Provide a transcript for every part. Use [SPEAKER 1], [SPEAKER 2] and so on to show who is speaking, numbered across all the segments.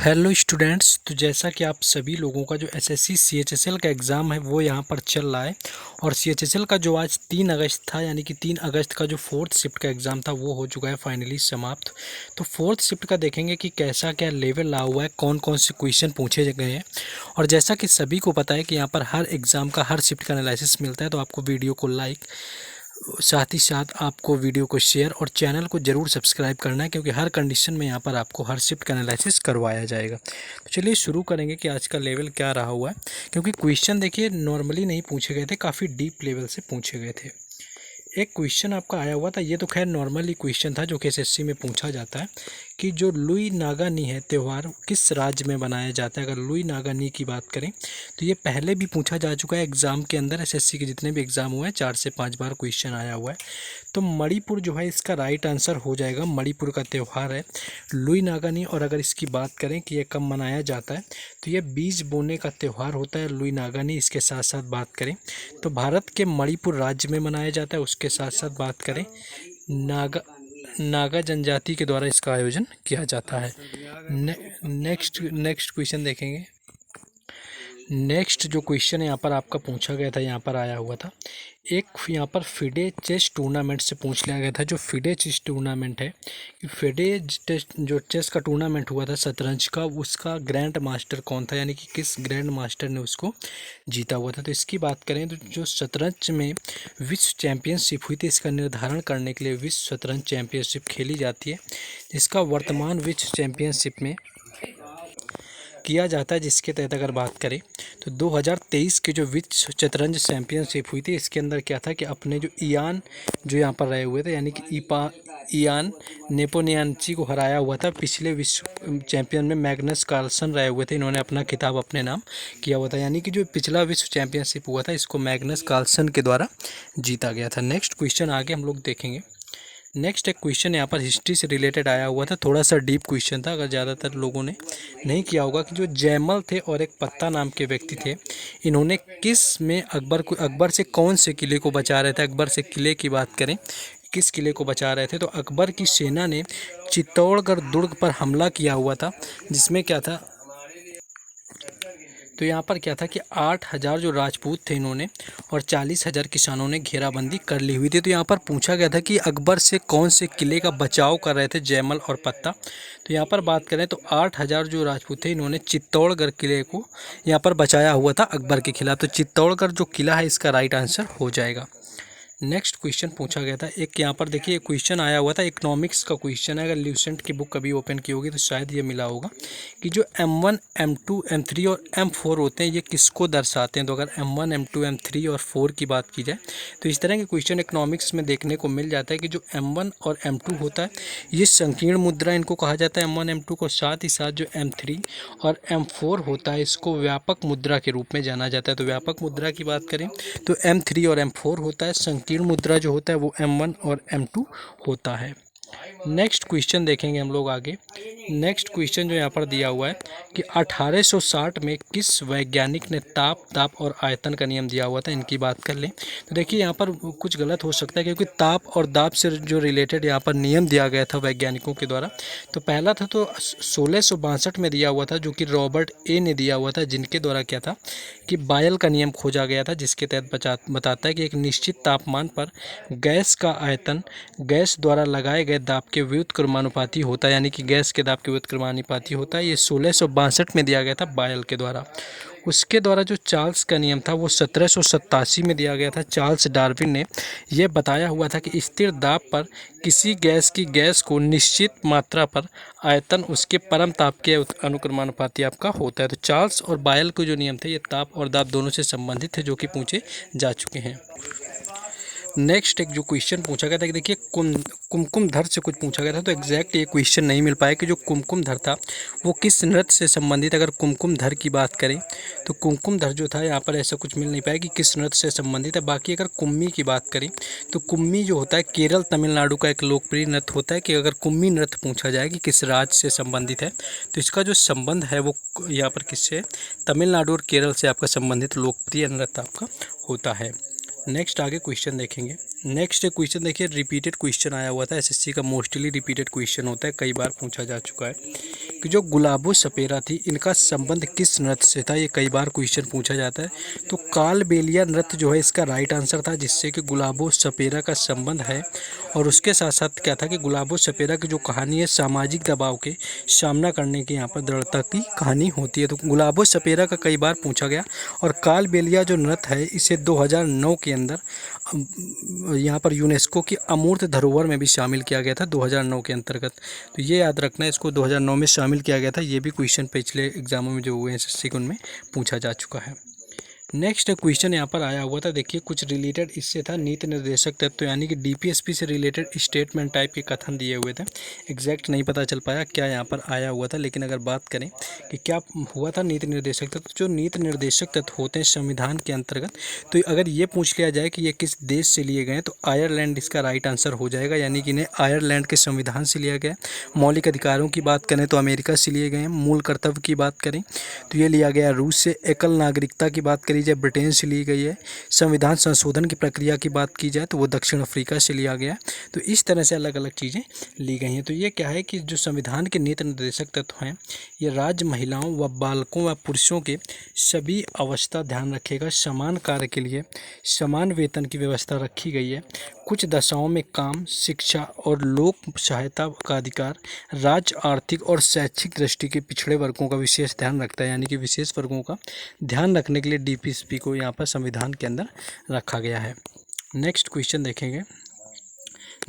[SPEAKER 1] Hello students. तो जैसा कि आप सभी लोगों का जो एसएससी सीएचएसएल का एग्ज़ाम है वो यहाँ पर चल रहा है और सीएचएसएल का जो आज 3 अगस्त था, यानी कि 3 अगस्त का जो फोर्थ शिफ्ट का एग्ज़ाम था वो हो चुका है फाइनली समाप्त। तो फोर्थ शिफ्ट का देखेंगे कि कैसा क्या लेवल रहा हुआ है, कौन कौन से क्वेश्चन पूछे गए हैं। और जैसा कि सभी को पता है कि यहाँ पर हर एग्ज़ाम का हर शिफ्ट का एनालिसिस मिलता है, तो आपको वीडियो को लाइक, साथ ही साथ आपको वीडियो को शेयर और चैनल को ज़रूर सब्सक्राइब करना है, क्योंकि हर कंडीशन में यहाँ पर आपको हर शिफ्ट का एनालिसिस करवाया जाएगा। तो चलिए शुरू करेंगे कि आज का लेवल क्या रहा हुआ है, क्योंकि क्वेश्चन देखिए नॉर्मली नहीं पूछे गए थे, काफ़ी डीप लेवल से पूछे गए थे। एक क्वेश्चन आपका आया हुआ था, ये तो खैर नॉर्मली क्वेश्चन था जो कि एसएससी में पूछा जाता है कि जो लुई नागानी है त्यौहार किस राज्य में मनाया जाता है। अगर लुई नागानी की बात करें तो ये पहले भी पूछा जा चुका है एग्ज़ाम के अंदर। एसएससी के जितने भी एग्ज़ाम हुए हैं 4 से 5 बार क्वेश्चन आया हुआ है। तो मणिपुर जो है इसका राइट आंसर हो जाएगा। मणिपुर का त्यौहार है लुई नागानी। और अगर इसकी बात करें कि ये कब मनाया जाता है तो ये बीज बोने का त्यौहार होता है लुई नागानी। इसके साथ साथ बात करें तो भारत के मणिपुर राज्य में मनाया जाता है। उसके साथ साथ बात करें नागा जनजाति के द्वारा इसका आयोजन किया जाता है। नेक्स्ट क्वेश्चन देखेंगे। नेक्स्ट जो क्वेश्चन यहाँ पर आपका पूछा गया था, यहाँ पर आया हुआ था एक, यहाँ पर फिडे चेस टूर्नामेंट से पूछ लिया गया था। जो फिडे चेस टूर्नामेंट है, फिडे जो चेस का टूर्नामेंट हुआ था शतरंज का, उसका ग्रैंड मास्टर कौन था, यानी कि किस ग्रैंड मास्टर ने उसको जीता हुआ था। तो इसकी बात करें तो जो शतरंज में विश्व चैंपियनशिप हुई थी, इसका निर्धारण करने के लिए विश्व शतरंज चैंपियनशिप खेली जाती है, जिसका वर्तमान विश्व चैंपियनशिप में किया जाता है। जिसके तहत अगर बात करें तो 2023 के जो विश्व शतरंज चैंपियनशिप हुई थी, इसके अंदर क्या था कि अपने जो इयान जो यहाँ पर रहे हुए थे, यानी कि इयान नेपोनियानची को हराया हुआ था। पिछले विश्व चैंपियन में मैग्नस कार्लसन रहे हुए थे, इन्होंने अपना खिताब अपने नाम किया हुआ था। यानी कि जो पिछला विश्व चैंपियनशिप हुआ था इसको मैग्नस कार्लसन के द्वारा जीता गया था। नेक्स्ट क्वेश्चन आगे हम लोग देखेंगे। नेक्स्ट एक क्वेश्चन यहाँ पर हिस्ट्री से रिलेटेड आया हुआ था, थोड़ा सा डीप क्वेश्चन था। अगर ज़्यादातर लोगों ने नहीं किया होगा कि जो जयमल थे और एक पत्ता नाम के व्यक्ति थे, इन्होंने किस में अकबर से कौन से किले को बचा रहे थे। अकबर से किले की बात करें, किस किले को बचा रहे थे, तो अकबर की सेना ने चित्तौड़गढ़ दुर्ग पर हमला किया हुआ था, जिसमें क्या था, तो यहाँ पर क्या था कि 8,000 जो राजपूत थे इन्होंने और 40,000 किसानों ने घेराबंदी कर ली हुई थी। तो यहाँ पर पूछा गया था कि अकबर से कौन से किले का बचाव कर रहे थे जयमल और पत्ता। तो यहाँ पर बात करें तो 8,000 जो राजपूत थे इन्होंने चित्तौड़गढ़ किले को यहाँ पर बचाया हुआ था अकबर के खिलाफ। तो चित्तौड़गढ़ जो किला है इसका राइट आंसर हो जाएगा। नेक्स्ट क्वेश्चन पूछा गया था एक, यहाँ पर देखिए क्वेश्चन आया हुआ था, इकोनॉमिक्स का क्वेश्चन है। अगर ल्यूसेंट की बुक कभी ओपन की होगी तो शायद ये मिला होगा कि जो M1 M2 M3 और M4 होते हैं ये किसको दर्शाते हैं। तो अगर M1 M2 M3 और 4 की बात की जाए तो इस तरह के क्वेश्चन इकोनॉमिक्स में देखने को मिल जाता है कि जो M1 और M2 होता है ये संकीर्ण मुद्रा इनको कहा जाता है M1 M2 को। साथ ही साथ जो M3 और M4 होता है इसको व्यापक मुद्रा के रूप में जाना जाता है। तो व्यापक मुद्रा की बात करें तो M3 और M4 होता है। संकीर्ण मुद्रा जो होता है वो M1 और M2 होता है। नेक्स्ट क्वेश्चन देखेंगे हम लोग आगे। नेक्स्ट क्वेश्चन जो यहाँ पर दिया हुआ है कि 1860 में किस वैज्ञानिक ने ताप और आयतन का नियम दिया हुआ था, इनकी बात कर लें तो देखिए यहाँ पर कुछ गलत हो सकता है, क्योंकि ताप और दाब से जो रिलेटेड यहाँ पर नियम दिया गया था वैज्ञानिकों के द्वारा। तो पहला था तो 1662 में दिया हुआ था, जो कि रॉबर्ट ए ने दिया हुआ था, जिनके द्वारा क्या था कि बायल का नियम खोजा गया था, जिसके तहत बताता है कि एक निश्चित तापमान पर गैस का आयतन गैस द्वारा लगाए गए दाब के व्युत्क्रमानुपाती होता है, यानी कि गैस के दाब के व्युत्क्रमानुपाती होता है। ये 1662 में दिया गया था बायल के द्वारा। उसके द्वारा जो चार्ल्स का नियम था वो 1787 में दिया गया था। चार्ल्स डार्विन ने यह बताया हुआ था कि स्थिर दाब पर किसी गैस की गैस को निश्चित मात्रा पर आयतन उसके परम ताप के अनुक्रमानुपाती आपका होता है। तो चार्ल्स और बायल के जो नियम थे ये ताप और दाब दोनों से संबंधित थे, जो कि पूछे जा चुके हैं। नेक्स्ट एक जो क्वेश्चन पूछा गया था कि देखिए कुमकुम धर से कुछ पूछा गया था, तो एग्जैक्ट ये क्वेश्चन नहीं मिल पाया कि जो कुमकुम धर था वो किस नृत्य से संबंधित। अगर कुमकुम धर की बात करें तो कुमकुम धर जो था यहाँ पर ऐसा कुछ मिल नहीं पाया कि किस नृत्य से संबंधित है। बाकी अगर कुम्मी की बात करें तो कुम्मी जो होता है केरल तमिलनाडु का एक लोकप्रिय नृत्य होता है। कि अगर कुम्मी नृत्य पूछा जाए कि किस राज्य से संबंधित है तो इसका जो संबंध है वो यहाँ पर किससे, तमिलनाडु और केरल से आपका संबंधित लोकप्रिय नृत्य आपका होता है। नेक्स्ट आगे क्वेश्चन देखेंगे। नेक्स्ट क्वेश्चन देखिए रिपीटेड क्वेश्चन आया हुआ था, एसएससी का मोस्टली रिपीटेड क्वेश्चन होता है, कई बार पूछा जा चुका है कि जो गुलाबो सपेरा थी इनका संबंध किस नृत्य से था। ये कई बार क्वेश्चन पूछा जाता है। तो कालबेलिया नृत्य जो है इसका राइट आंसर था, जिससे कि गुलाबो सपेरा का संबंध है। और उसके साथ साथ क्या था कि गुलाबो सपेरा की जो कहानी है सामाजिक दबाव के सामना करने की यहाँ पर दृढ़ता की कहानी होती है। तो गुलाबो सपेरा का कई बार पूछा गया। और कालबेलिया जो नृत्य है इसे 2009 के अंदर यहाँ पर यूनेस्को की अमूर्त धरोहर में भी शामिल किया गया था 2009 के अंतर्गत। तो ये याद रखना है, इसको 2009 में शामिल किया गया था। ये भी क्वेश्चन पिछले एग्जामों में जो हुए हैं एसएससी के उनमें पूछा जा चुका है। नेक्स्ट क्वेश्चन यहाँ पर आया हुआ था, देखिए कुछ रिलेटेड इससे था नीति निर्देशक तत्व, यानी कि डीपीएसपी से रिलेटेड स्टेटमेंट टाइप के कथन दिए हुए थे। एग्जैक्ट नहीं पता चल पाया क्या यहाँ पर आया हुआ था, लेकिन अगर बात करें कि क्या हुआ था नीति निर्देशक तत्व, जो नीति निर्देशक तत्व होते हैं संविधान के अंतर्गत, तो अगर ये पूछ लिया जाए कि ये किस देश से लिए गए तो आयरलैंड इसका राइट आंसर हो जाएगा, यानी कि इन्हें आयरलैंड के संविधान से लिया गया। मौलिक अधिकारों की बात करें तो अमेरिका से लिए गए हैं। मूल कर्तव्य की बात करें तो ये लिया गया रूस से। एकल नागरिकता की बात करी जाए ब्रिटेन से ली गई है। संविधान संशोधन की प्रक्रिया की बात की जाए तो वो दक्षिण अफ्रीका से लिया गया। तो इस तरह से अलग अलग चीज़ें ली गई हैं। तो ये क्या है कि जो संविधान के नीति निर्देशक तत्व हैं ये राज्य महिलाओं व बालकों व पुरुषों के सभी अवस्था ध्यान रखेगा। समान कार्य के लिए समान वेतन की व्यवस्था रखी गई है। कुछ दशाओं में काम, शिक्षा और लोक सहायता का अधिकार राज्य आर्थिक और शैक्षिक दृष्टि के पिछड़े वर्गों का विशेष ध्यान रखता है, यानी कि विशेष वर्गों का ध्यान रखने के लिए डीपीएसपी को यहाँ पर संविधान के अंदर रखा गया है। नेक्स्ट क्वेश्चन देखेंगे।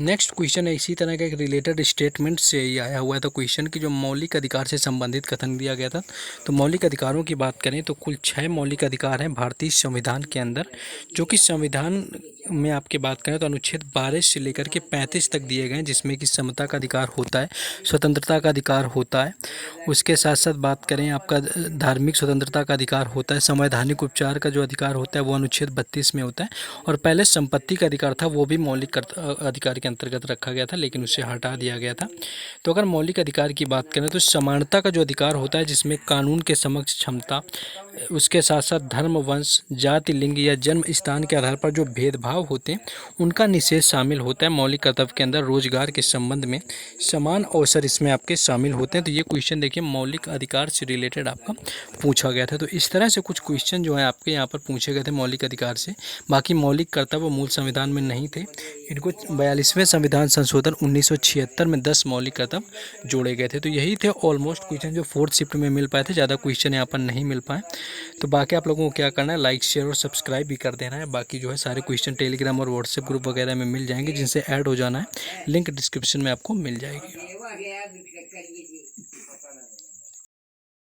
[SPEAKER 1] नेक्स्ट क्वेश्चन है इसी तरह का एक रिलेटेड स्टेटमेंट से ही आया हुआ है। तो क्वेश्चन की जो मौलिक अधिकार से संबंधित कथन दिया गया था। तो मौलिक अधिकारों की बात करें तो कुल 6 मौलिक अधिकार हैं भारतीय संविधान के अंदर, जो कि संविधान में आपकी बात करें तो अनुच्छेद 12 से लेकर के 35 तक दिए गए हैं, जिसमें कि समता का अधिकार होता है, स्वतंत्रता का अधिकार होता है। उसके साथ साथ बात करें आपका धार्मिक स्वतंत्रता का अधिकार होता है। संवैधानिक उपचार का जो अधिकार होता है वो अनुच्छेद 32 में होता है। और पहले संपत्ति का अधिकार था, वो भी मौलिक अधिकार के अंतर्गत रखा गया था, लेकिन उसे हटा दिया गया था। तो अगर मौलिक अधिकार की बात करें तो समानता का जो अधिकार होता है, जिसमें कानून के समक्ष क्षमता, उसके साथ साथ धर्म, वंश, जाति, लिंग या जन्म स्थान के आधार पर जो भेदभाव होते हैं उनका निषेध शामिल होता है। मौलिक कर्तव्य के अंदर रोजगार के संबंध में समान अवसर इसमें आपके शामिल होते हैं। तो ये क्वेश्चन देखिए मौलिक अधिकार से रिलेटेड आपका पूछा गया था। तो इस तरह से कुछ क्वेश्चन जो है आपके यहाँ पर पूछे गए थे मौलिक अधिकार से। बाकी मौलिक कर्तव्य मूल संविधान में नहीं थे, इनको 42वें संविधान संशोधन 1976 में 10 मौलिक कर्तव्य जोड़े गए थे। तो यही थे ऑलमोस्ट क्वेश्चन जो 4th शिफ्ट में मिल पाए थे, ज़्यादा क्वेश्चन यहाँ पर नहीं मिल पाए। तो बाकी आप लोगों को क्या करना है, लाइक शेयर और सब्सक्राइब भी कर देना है। बाकी जो है सारे क्वेश्चन टेलीग्राम और व्हाट्सएप ग्रुप वगैरह में मिल जाएंगे, जिनसे ऐड हो जाना है। लिंक डिस्क्रिप्शन में आपको मिल जाएगी।